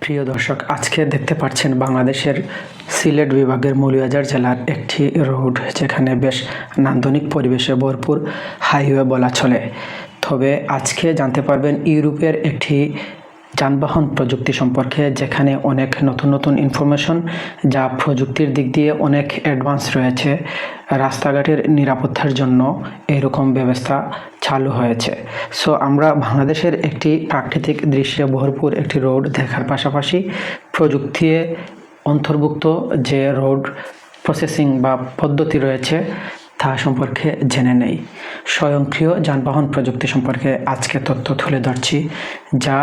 প্রিয় দর্শক, আজকে দেখতে পাচ্ছেন বাংলাদেশের সিলেট বিভাগের মৌলভীবাজার জেলার একটি রোড, যেখানে বেশ নান্দনিক পরিবেশে ভরপুর হাইওয়ে বলা চলে। তবে আজকে জানতে পারবেন ইউরোপের একটি যানবাহন প্রযুক্তি সম্পর্কে, যেখানে অনেক নতুন নতুন ইনফরমেশন, যা প্রযুক্তির দিক দিয়ে অনেক অ্যাডভান্স রয়েছে। রাস্তাঘাটের নিরাপত্তার জন্য এরকম ব্যবস্থা চালু হয়েছে। সো আমরা বাংলাদেশের একটি প্রাকৃতিক দৃশ্যে ভরপুর একটি রোড দেখার পাশাপাশি প্রযুক্তি অন্তর্ভুক্ত যে রোড প্রসেসিং বা পদ্ধতি রয়েছে তা সম্পর্কে জেনে নেই। স্বয়ংক্রিয় যানবাহন প্রযুক্তি সম্পর্কে আজকে তথ্য তুলে ধরছি, যা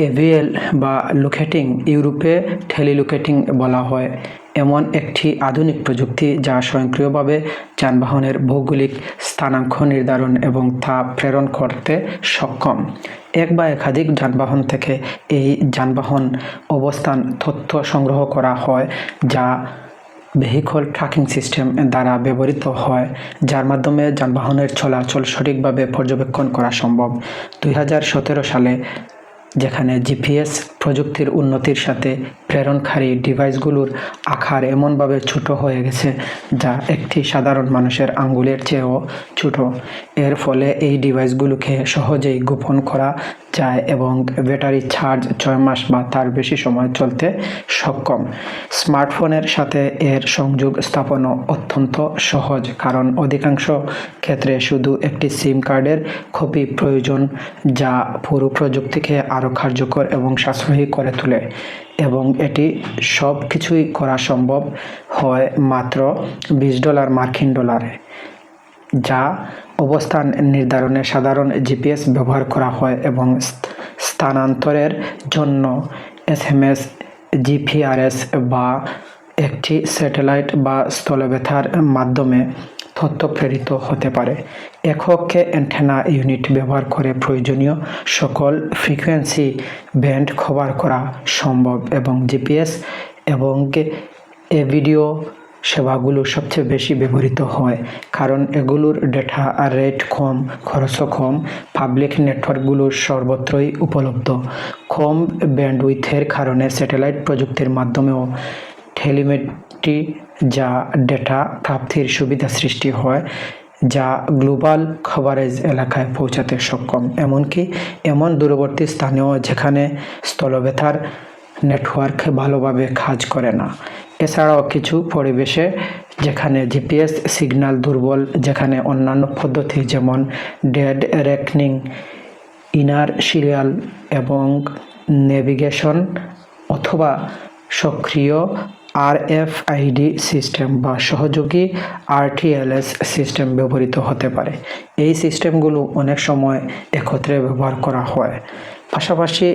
এভিএল বা লোকেটিং, ইউরোপে টেলিলোকেটিং বলা হয়, এমন একটি আধুনিক প্রযুক্তি যা স্বয়ংক্রিয়ভাবে যানবাহনের ভৌগোলিক স্থানাঙ্ক নির্ধারণ এবং তা প্রেরণ করতে সক্ষম। এক বা একাধিক যানবাহন থেকে এই যানবাহন অবস্থান তথ্য সংগ্রহ করা হয়, যা ভেহিকল ট্র্যাকিং সিস্টেম দ্বারা ব্যবহৃত হয়, যার মাধ্যমে যানবাহনের চলাচল সঠিকভাবে পর্যবেক্ষণ করা সম্ভব। 2017 সালে যেখানে জিপিএস প্রযুক্তির উন্নতির সাথে প্রেরণকারী ডিভাইসগুলোর আকার এমনভাবে ছোট হয়ে গেছে, যা একটি সাধারণ মানুষের আঙ্গুলের চেয়েও ছোট। এর ফলে এই ডিভাইসগুলোকে সহজেই গোপন করা যায় এবং ব্যাটারি চার্জ 6 মাস বা তার বেশি সময় চলতে সক্ষম। স্মার্টফোনের সাথে এর সংযোগ স্থাপনও অত্যন্ত সহজ, কারণ অধিকাংশ ক্ষেত্রে শুধু একটি সিম কার্ডের কপি প্রয়োজন, যা পুরো প্রযুক্তিকে আরও কার্যকর এবং সাশ্রয়ী করে তোলে। এবং এটি সব কিছুই করা সম্ভব হয় মাত্র $20 মার্কিন ডলারে, যা অবস্থান নির্ধারণে সাধারণ জিপিএস ব্যবহার করা হয় এবং স্থানান্তরের জন্য এসএমএস, জিপিআরএস বা একটি স্যাটেলাইট বা স্থলবেতার মাধ্যমে তথ্য প্রেরিত হতে পারে। একক অ্যান্টেনা ইউনিট ব্যবহার করে প্রয়োজনীয় সকল ফ্রিকোয়েন্সি ব্যান্ড কভার করা সম্ভব এবং জিপিএস এবং ভিডিও সেবাগুলো সবচেয়ে বেশি ব্যবহৃত হয়, কারণ এগুলোর ডেটা রেট কম, খরচও কম। পাবলিক নেটওয়ার্কগুলো সর্বত্রই উপলব্ধ। কম ব্যান্ডউইথের কারণে স্যাটেলাইট প্রযুক্তির মাধ্যমেও টেলিমেট্রি যা ডেটা প্রাপ্তির সুবিধা সৃষ্টি হয়, যা গ্লোবাল কভারেজ এলাকায় পৌঁছাতে সক্ষম, এমনকি এমন দূরবর্তী স্থানেও যেখানে স্থলবেতার নেটওয়ার্ক ভালোভাবে কাজ করে না। এছাড়াও কিছু পরিবেশে যেখানে জিপিএস সিগন্যাল দুর্বল, যেখানে অন্যান্য পদ্ধতি যেমন ডেড রেকনিং, ইনারশিয়াল এবং নেভিগেশন অথবা সক্রিয় আরএফআইডি সিস্টেম বা সহযোগী আরটিএলএস সিস্টেম ব্যবহৃত হতে পারে। এই সিস্টেমগুলো অনেক সময় একত্রে ব্যবহার করা হয়। পাশাপাশি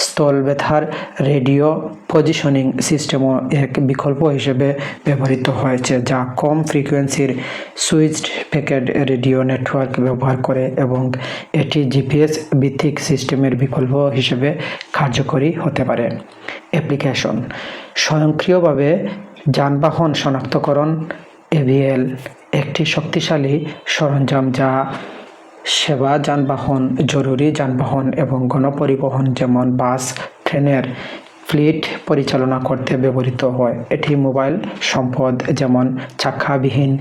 স্থলবেতার রেডিও পজিশনিং সিস্টেমও এক বিকল্প হিসেবে ব্যবহৃত হয়েছে, যা কম ফ্রিকোয়েন্সির সুইচড প্যাকেট রেডিও নেটওয়ার্ক ব্যবহার করে এবং এটি জিপিএস ভিত্তিক সিস্টেমের বিকল্প হিসেবে কার্যকরী হতে পারে। অ্যাপ্লিকেশন: স্বয়ংক্রিয়ভাবে যানবাহন শনাক্তকরণ। এভিএল একটি শক্তিশালী সরঞ্জাম যা সেবা যানবাহন, জরুরি যানবাহন এবং গণপরিবহন যেমন বাস, ট্রেনের ফ্লিট পরিচালনা করতে ব্যবহৃত হয়। এটি মোবাইল সম্পদ যেমন চাকাবিহীন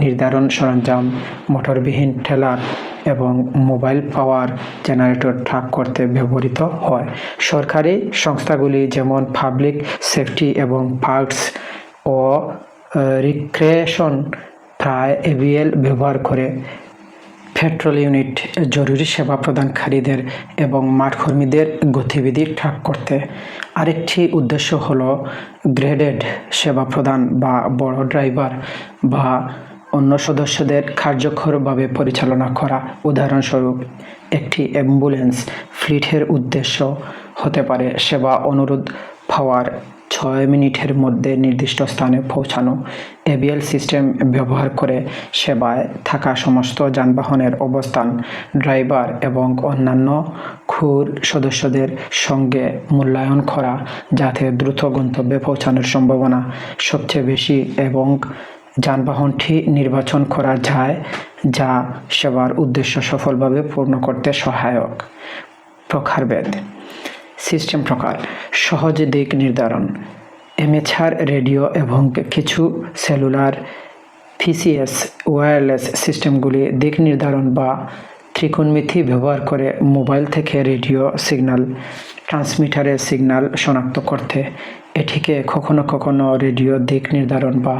নির্ধারণ সরঞ্জাম, মোটরবিহীন ট্রেলার এবং মোবাইল পাওয়ার জেনারেটর ট্র্যাক করতে ব্যবহৃত হয়। সরকারি সংস্থাগুলি যেমন পাবলিক সেফটি এবং পার্কস ও রিক্রিয়েশন প্রায় এভিএল ব্যবহার করে। পেট্রোল ইউনিট জরুরি সেবা প্রদানকারীদের এবং মাঠকর্মীদের গতিবিধি ট্র্যাক করতে। আরেকটি উদ্দেশ্য হলো গ্রেডেড সেবা প্রদান বা বড় ড্রাইভার বা অন্য সদস্যদের কার্যকরভাবে পরিচালনা করা। উদাহরণস্বরূপ, একটি অ্যাম্বুলেন্স ফ্লিটের উদ্দেশ্য হতে পারে সেবা অনুরোধ পাওয়ার 6 মিনিটের মধ্যে নির্দিষ্ট স্থানে পৌঁছানো। এভিএল সিস্টেম ব্যবহার করে সেবায় থাকা সমস্ত যানবাহনের অবস্থান, ড্রাইভার এবং অন্যান্য ক্রুর সদস্যদের সঙ্গে মূল্যায়ন করা, যাতে দ্রুত গন্তব্যে পৌঁছানোর সম্ভাবনা সবচেয়ে বেশি এবং যানবাহনটি নির্বাচন করা যায় যা সেবার উদ্দেশ্য সফলভাবে পূর্ণ করতে সহায়ক। প্রকারভেদ: সিস্টেম প্রকার: সহজ দিক নির্ধারণ, অ্যামেচার রেডিও এবং কিছু সেলুলার পিসিএস ওয়্যারলেস সিস্টেমগুলি দিক নির্ধারণ বা ত্রিকোণমিতি ব্যবহার করে মোবাইল থেকে রেডিও সিগন্যাল ট্রান্সমিটারের সিগন্যাল শনাক্ত করতে। এটিকে কখনো কখনো রেডিও দিক নির্ধারণ বা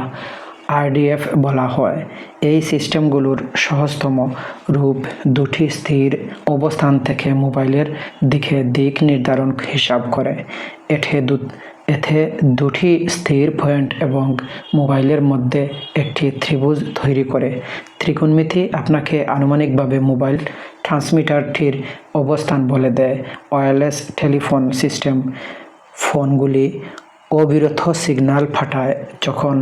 আরডিএফ বলা হয়। এই সিস্টেমগুলোর সহজতম রূপ দুটি স্থির অবস্থান থেকে মোবাইলের দিকে দিক নির্ধারণ হিসাব করে। এতে দুটি স্থির পয়েন্ট এবং মোবাইলের মধ্যে একটি ত্রিভুজ তৈরি করে। ত্রিকোণমিতি আপনাকে আনুমানিকভাবে মোবাইল ট্রান্সমিটারটির অবস্থান বলে দেয়। ওয়্যারলেস টেলিফোন সিস্টেম ফোনগুলি অবিরত সিগন্যাল পাঠায় যখন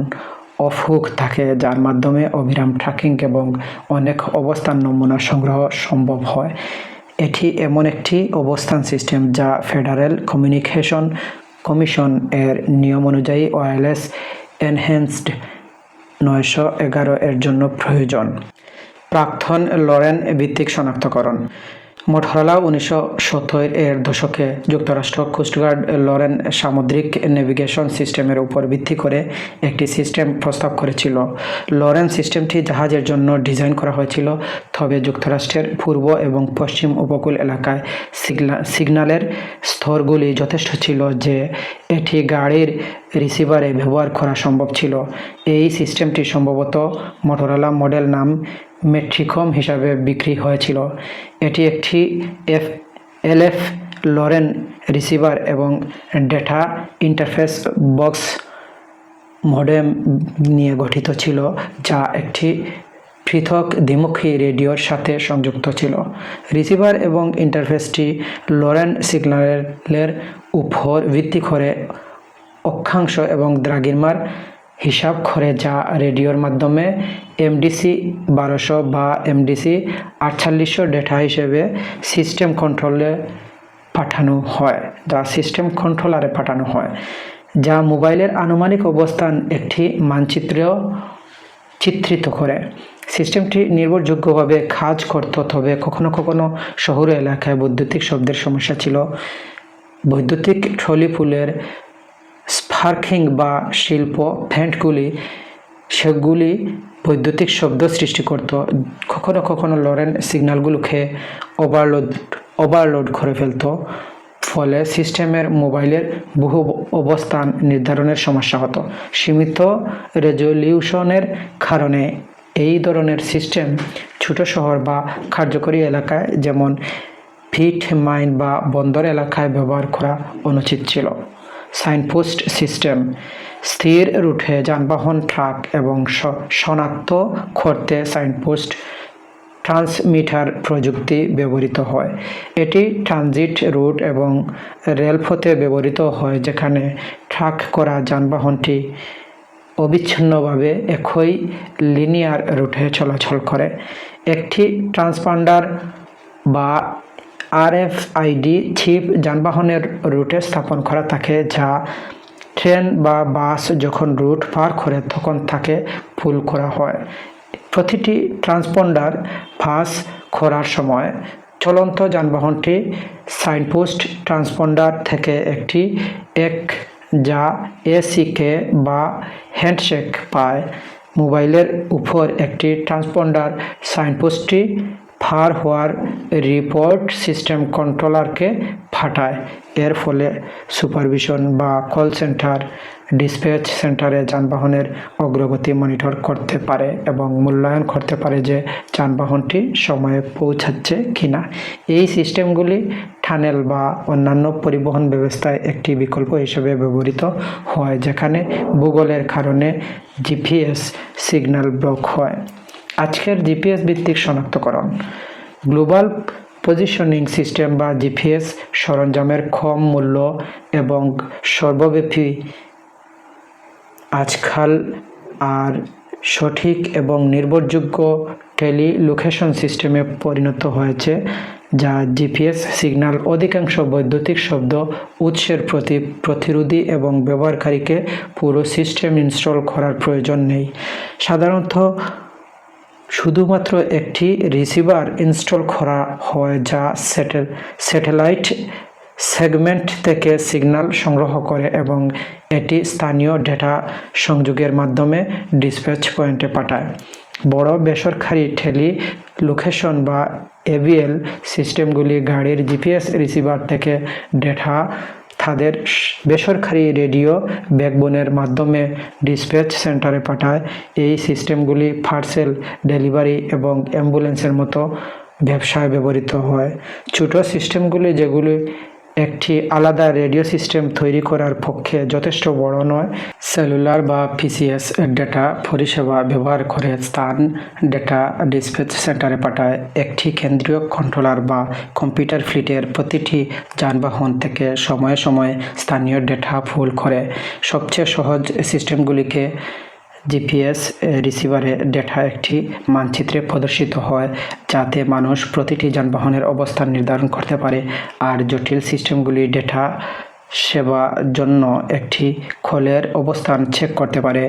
অফ হুক থাকে, যার মাধ্যমে অবিরাম ট্র্যাকিং এবং অনেক অবস্থান নমুনা সংগ্রহ সম্ভব হয়। এটি এমন একটি অবস্থান সিস্টেম যা ফেডারেল কমিউনিকেশন কমিশন এর নিয়ম অনুযায়ী ওয়্যারলেস এনহ্যান্সড 911 এর জন্য প্রয়োজন। প্রাক্তন লরেন ভিত্তিক শনাক্তকরণ: মোটরোলা 1970 এর দশকে যুক্তরাষ্ট্র কোস্টগার্ড লরেন সামুদ্রিক নেভিগেশন সিস্টেমের উপর ভিত্তি করে একটি সিস্টেম প্রস্তাব করেছিল। লরেন সিস্টেমটি জাহাজের জন্য ডিজাইন করা হয়েছিল, তবে যুক্তরাষ্ট্রের পূর্ব এবং পশ্চিম উপকূল এলাকায় সিগন্যালের স্তরগুলি যথেষ্ট ছিল যে এটি গাড়ির রিসিভারে ব্যবহার করা সম্ভব ছিল। এই সিস্টেমটি সম্ভবত মোটরোলা মডেল নাম মেট্রিকম হিসাবে বিক্রি হয়েছিল। এটি একটি এলএফ লরেন রিসিভার এবং ডেটা ইন্টারফেস বক্স মডেম নিয়ে গঠিত ছিল, যা একটি পৃথক দ্বিমুখী রেডিওর সাথে সংযুক্ত ছিল। রিসিভার এবং ইন্টারফেসটি লরেন সিগন্যালের উপর ভিত্তি করে অক্ষাংশ এবং দ্রাঘিমার হিসাব করে, যা রেডিওর মাধ্যমে এমডিসি 1200 বা এমডিসি 4800 ডেটা হিসেবে সিস্টেম কন্ট্রোলারে পাঠানো হয়, যা মোবাইলের আনুমানিক অবস্থান একটি মানচিত্রেও চিত্রিত করে। সিস্টেমটি নির্ভরযোগ্যভাবে কাজ করত, তবে কখনো কখনো শহুরে এলাকায় বৈদ্যুতিক শব্দের সমস্যা ছিল। বৈদ্যুতিক ট্রলি-পুলের স্পার্কিং বা শিল্প ফ্যানগুলি সেগুলি বৈদ্যুতিক শব্দ সৃষ্টি করত। কখনো কখনো লরেন সিগন্যালগুলোকে ওভারলোড করে ফেলত, ফলে সিস্টেমের মোবাইলের বহু অবস্থান নির্ধারণের সমস্যা হতো। সীমিত রেজলিউশনের কারণে এই ধরনের সিস্টেম ছোট শহর বা কার্যকরী এলাকায় যেমন পিট মাইন বা বন্দর এলাকায় ব্যবহার করা অনুচিত ছিল। সাইনপোস্ট সিস্টেম: স্থির রুটে যানবাহন, ট্রাক এবং শনাক্ত করতে সাইনপোস্ট ট্রান্সমিটার প্রযুক্তি ব্যবহৃত হয়। এটি ট্রানজিট রুট এবং রেলপথে ব্যবহৃত হয়, যেখানে ট্র্যাক করা যানবাহনটি অবিচ্ছিন্নভাবে একই লিনিয়ার রুটে চলাচল করে। একটি ট্রান্সপন্ডার বা আরএফআইডি চিপ যানবাহনের রুটে স্থাপন করা থাকে, যা ট্রেন বা বাস যখন রুট পার করে তখন তাকে পুল করা হয়। প্রতিটি ট্রান্সপন্ডার পাস করার সময় চলন্ত যানবাহনটি সাইনপোস্ট ট্রান্সপন্ডার থেকে যা এসিকে বা হ্যান্ডশেক পায়। মোবাইলের উপর একটি ট্রান্সপন্ডার সাইনপোস্টটি পার হওয়ার রিপোর্ট সিস্টেম কন্ট্রোলারকে পাঠায়। এর ফলে সুপারভিশন বা কল সেন্টার ডিসপ্যাচ সেন্টারে যানবাহনের অগ্রগতি মনিটর করতে পারে এবং মূল্যায়ন করতে পারে যে যানবাহনটি সময়ে পৌঁছাচ্ছে কিনা। এই সিস্টেমগুলি টানেল বা অন্যান্য পরিবহন ব্যবস্থায় একটি বিকল্প হিসেবে ব্যবহৃত হয়, যেখানে ভূগোলের কারণে জিপিএস সিগন্যাল ব্লক হয়। আজকের জিপিএস ভিত্তিক শনাক্তকরণ: গ্লোবাল পজিশনিং সিস্টেম বা জিপিএস সরঞ্জামের কম মূল্য এবং সর্বব্যাপী আজকাল আর সঠিক এবং নির্ভরযোগ্য টেলিলোকেশন সিস্টেমে পরিণত হয়েছে, যা জিপিএস সিগন্যাল অধিকাংশ বৈদ্যুতিক শব্দ উৎসের প্রতি প্রতিরোধী এবং ব্যবহারকারীকে পুরো সিস্টেম ইনস্টল করার প্রয়োজন নেই। সাধারণত শুধুমাত্র একটি রিসিভার ইনস্টল করা হয় যা স্যাটেলাইট সেগমেন্ট থেকে সিগন্যাল সংগ্রহ করে এবং এটি স্থানীয় ডেটা সংযোগের মাধ্যমে ডিসপ্যাচ পয়েন্টে পাঠায়। বড় বেসরকারি টেলি লোকেশন বা এভিএল সিস্টেমগুলি গাড়ির জিপিএস রিসিভার থেকে ডেটা তাদের বেসরকারি রেডিও ব্যাকবোনের মাধ্যমে ডিসপ্যাচ সেন্টারে পাঠায়। এই সিস্টেমগুলি পার্সেল ডেলিভারি এবং অ্যাম্বুলেন্সের মতো ব্যবসায় ব্যবহৃত হয়। ছোট সিস্টেমগুলি যেগুলি একটি আলাদা রেডিও সিস্টেম তৈরি করার পক্ষে যথেষ্ট বড় নয়, সেলুলার বা পিসিএস ডেটা পরিষেবা ব্যবহার করে স্থান ডেটা ডিসপ্যাচ সেন্টারে পাঠায়। একটি কেন্দ্রীয় কন্ট্রোলার বা কম্পিউটার ফ্লিটের প্রতিটি যানবাহন থেকে সময়ে সময়ে স্থানীয় ডেটা পুল করে। সবচেয়ে সহজ সিস্টেমগুলিকে জিপিএস রিসিভারে ডেটা একটি মানচিত্রে প্রদর্শিত হয় যাতে মানুষ প্রতিটি যানবাহনের অবস্থান নির্ধারণ করতে পারে, আর জটিল সিস্টেমগুলি ডেটা সেবার জন্য একটি খোলের অবস্থান চেক করতে পারে।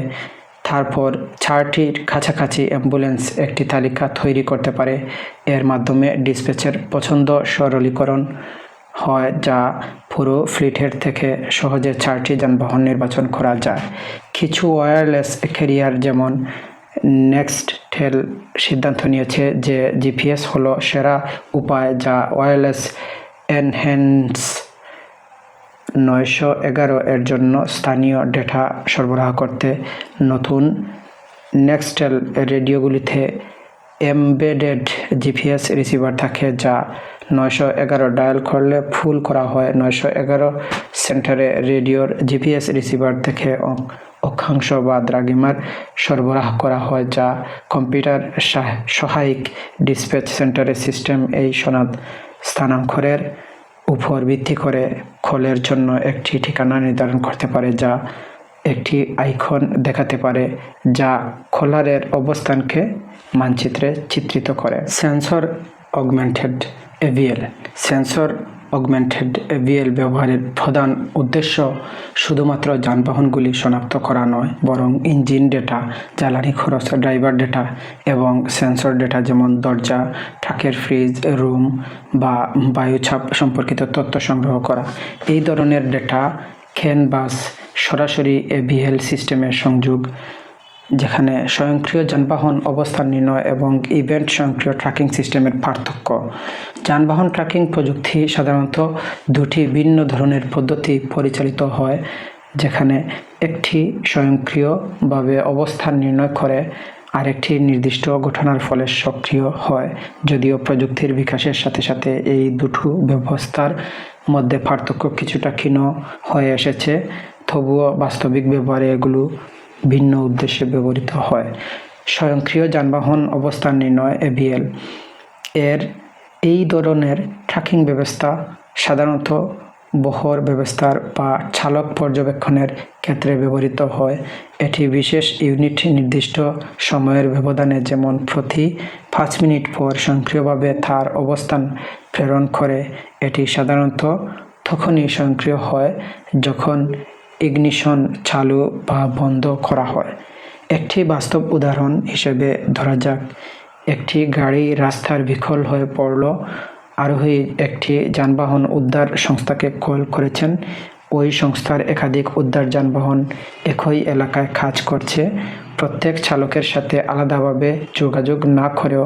তারপর ছাড়টির কাছাকাছি অ্যাম্বুলেন্স একটি তালিকা তৈরি করতে পারে। এর মাধ্যমে ডিসপ্যাচের পছন্দ সরলীকরণ হয় যা পুরো ফ্লিটের থেকে সহজে চারটি যানবাহন নির্বাচন করা যায়। কিছু ওয়্যারলেস ক্যারিয়ার যেমন নেক্সটেল সিদ্ধান্ত নিয়েছে যে জিপিএস হলো সেরা উপায় যা ওয়্যারলেস এনহ্যান্স 911 এর জন্য স্থানীয় ডেটা সরবরাহ করতে। নতুন নেক্সটেল রেডিওগুলিতে এমবেডেড জিপিএস রিসিভার থাকে যা 911 ডায়াল করলে ফুল করা হয়। 911 সেন্টারে রেডিওর জিপিএস রিসিভার থেকে অক্ষাংশ বা দ্রাঘিমার সরবরাহ করা হয় যা কম্পিউটার সহায়ক ডিসপ্যাচ সেন্টারের সিস্টেম এই সনদ স্থানাঙ্কনের উপর ভিত্তি করে খোলের জন্য একটি ঠিকানা নির্ধারণ করতে পারে যা একটি আইকন দেখাতে পারে যা খোলারের অবস্থানকে মানচিত্রে চিত্রিত করে। Sensor augmented AVL. Sensor augmented AVL ব্যবহারের প্রধান উদ্দেশ্য শুধুমাত্র যানবাহনগুলি শনাক্ত করা নয়, বরং ইঞ্জিন ডেটা, জ্বালানি খরচ, ড্রাইভার ডেটা এবং সেন্সর ডেটা যেমন দরজা, ট্রাকের ফ্রিজ, রুম বা বায়ুচাপ সম্পর্কিত তথ্য সংগ্রহ করা। এই ধরনের ডেটা ক্যান বাস সরাসরি এভিএল সিস্টেমের সংযোগ, যেখানে স্বয়ংক্রিয় যানবাহন অবস্থান নির্ণয় এবং ইভেন্ট স্বয়ংক্রিয় ট্র্যাকিং সিস্টেমের পার্থক্য। যানবাহন ট্র্যাকিং প্রযুক্তি সাধারণত দুটি ভিন্ন ধরনের পদ্ধতি পরিচালিত হয়, যেখানে একটি স্বয়ংক্রিয়ভাবে অবস্থান নির্ণয় করে আরেকটি নির্দিষ্ট ঘটনার ফলে সক্রিয় হয়। যদিও প্রযুক্তির বিকাশের সাথে সাথে এই দুটো ব্যবস্থার মধ্যে পার্থক্য কিছুটা ক্ষীণ হয়ে এসেছে, তবুও বাস্তবিক ব্যবহারে এগুলো ভিন্ন উদ্দেশ্যে ব্যবহৃত হয়। স্বয়ংক্রিয় যানবাহন অবস্থান নির্ণয় এভিএল এর এই ধরনের ট্র্যাকিং ব্যবস্থা সাধারণত বহর ব্যবস্থার বা চালক পর্যবেক্ষণের ক্ষেত্রে ব্যবহৃত হয়। এটি বিশেষ ইউনিট নির্দিষ্ট সময়ের ব্যবধানে, যেমন প্রতি 5 মিনিট পর স্বয়ংক্রিয়ভাবে তার অবস্থান প্রেরণ করে। এটি সাধারণত তখনই স্বয়ংক্রিয় হয় যখন ইগনিশন চালু বা বন্ধ করা হয়। একটি বাস্তব উদাহরণ হিসেবে ধরা যাক একটি গাড়ি রাস্তার বিকল হয়ে পড়ল। আরোহী একটি যানবাহন উদ্ধার সংস্থাকে কল করেছেন। ওই সংস্থার একাধিক উদ্ধার যানবাহন একই এলাকায় কাজ করছে। প্রত্যেক চালকের সাথে আলাদাভাবে যোগাযোগ না করেও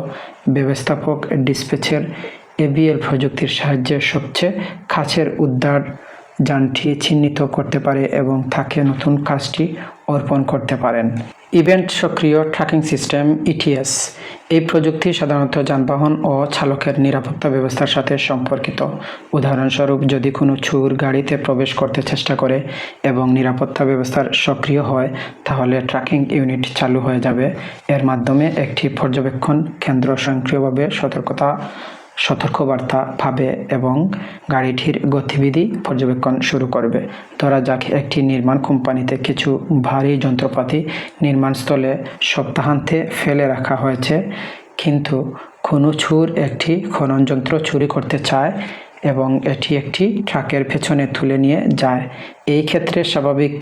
ব্যবস্থাপক ডিসপ্যাচের এভিএল প্রযুক্তির সাহায্যে সবচেয়ে কাছের উদ্ধার যানটি চিহ্নিত করতে পারে এবং তাকে নতুন কাজটি অর্পণ করতে পারেন। ইভেন্ট সক্রিয় ট্র্যাকিং সিস্টেম ইটিএস। এই প্রযুক্তি সাধারণত যানবাহন ও চালকের নিরাপত্তা ব্যবস্থার সাথে সম্পর্কিত। উদাহরণস্বরূপ, যদি কোনো চোর গাড়িতে প্রবেশ করতে চেষ্টা করে এবং নিরাপত্তা ব্যবস্থার সক্রিয় হয়, তাহলে ট্র্যাকিং ইউনিট চালু হয়ে যাবে। এর মাধ্যমে একটি পর্যবেক্ষণ কেন্দ্র স্বয়ংক্রিয়ভাবে সতর্কবার্তা পাবে এবং গাড়িটির গতিবিধি পর্যবেক্ষণ শুরু করবে। ধরা যাক একটি নির্মাণ কোম্পানিতে কিছু ভারী যন্ত্রপাতি নির্মাণস্থলে সপ্তাহান্তে ফেলে রাখা হয়েছে, কিন্তু কোনো চোর একটি খনন যন্ত্র চুরি করতে চায় এবং এটি একটি ট্রাকের পেছনে তুলে নিয়ে যায়। এই ক্ষেত্রে স্বাভাবিক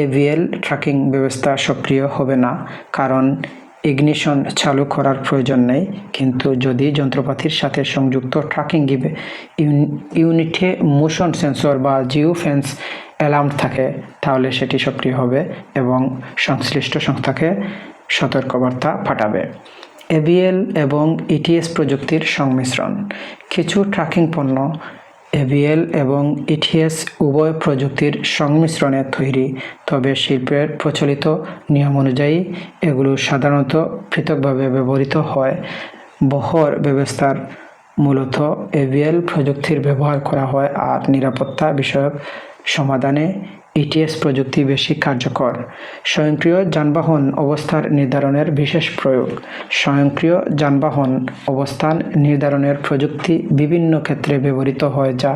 এভিএল ট্র্যাকিং ব্যবস্থা সক্রিয় হবে না, কারণ ইগনিশন চালু করার প্রয়োজন নেই, কিন্তু যদি যন্ত্রপাতির সাথে সংযুক্ত ট্র্যাকিং ইউনিটে মোশন সেন্সর বা জিওফেন্স অ্যালার্ম থাকে, তাহলে সেটি সক্রিয় হবে এবং সংশ্লিষ্ট সংস্থাকে সতর্কবার্তা পাঠাবে। এবিএল এবং ইটিএস প্রযুক্তির সংমিশ্রণ। কিছু ট্র্যাকিং পণ্য এবিএল এবং ইটিএস উভয় প্রযুক্তির সংমিশ্রণে তৈরি, তবে শিল্পের প্রচলিত নিয়ম অনুযায়ী এগুলো সাধারণত পৃথকভাবে ব্যবহৃত হয়। বহর ব্যবস্থার মূলত এবিএল প্রযুক্তির ব্যবহার করা হয়, আর নিরাপত্তা বিষয়ক সমাধানে ইটিএস প্রযুক্তি বেশি কার্যকর। স্বয়ংক্রিয় যানবাহন অবস্থার নির্ধারণের বিশেষ প্রয়োগ। স্বয়ংক্রিয় যানবাহন অবস্থান নির্ধারণের প্রযুক্তি বিভিন্ন ক্ষেত্রে ব্যবহৃত হয়, যা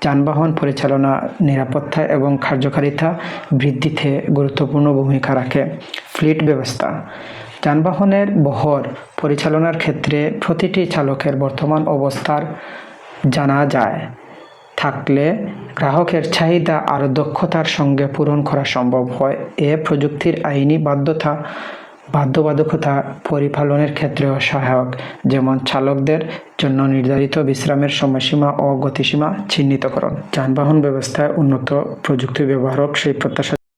যানবাহন পরিচালনা, নিরাপত্তা এবং কার্যকারিতা বৃদ্ধিতে গুরুত্বপূর্ণ ভূমিকা রাখে। ফ্লিট ব্যবস্থা। যানবাহনের বহর পরিচালনার ক্ষেত্রে প্রতিটি চালকের বর্তমান অবস্থার জানা যায় থাকলে গ্রাহকের চাহিদা আরও দক্ষতার সঙ্গে পূরণ করা সম্ভব হয়। এ প্রযুক্তির আইনি বাধ্যবাধকতা পরিপালনের ক্ষেত্রেও সহায়ক, যেমন চালকদের জন্য নির্ধারিত বিশ্রামের সময়সীমা ও গতিসীমা চিহ্নিতকরণ। যানবাহন ব্যবস্থায় উন্নত প্রযুক্তি ব্যবহারক সেই প্রত্যাশা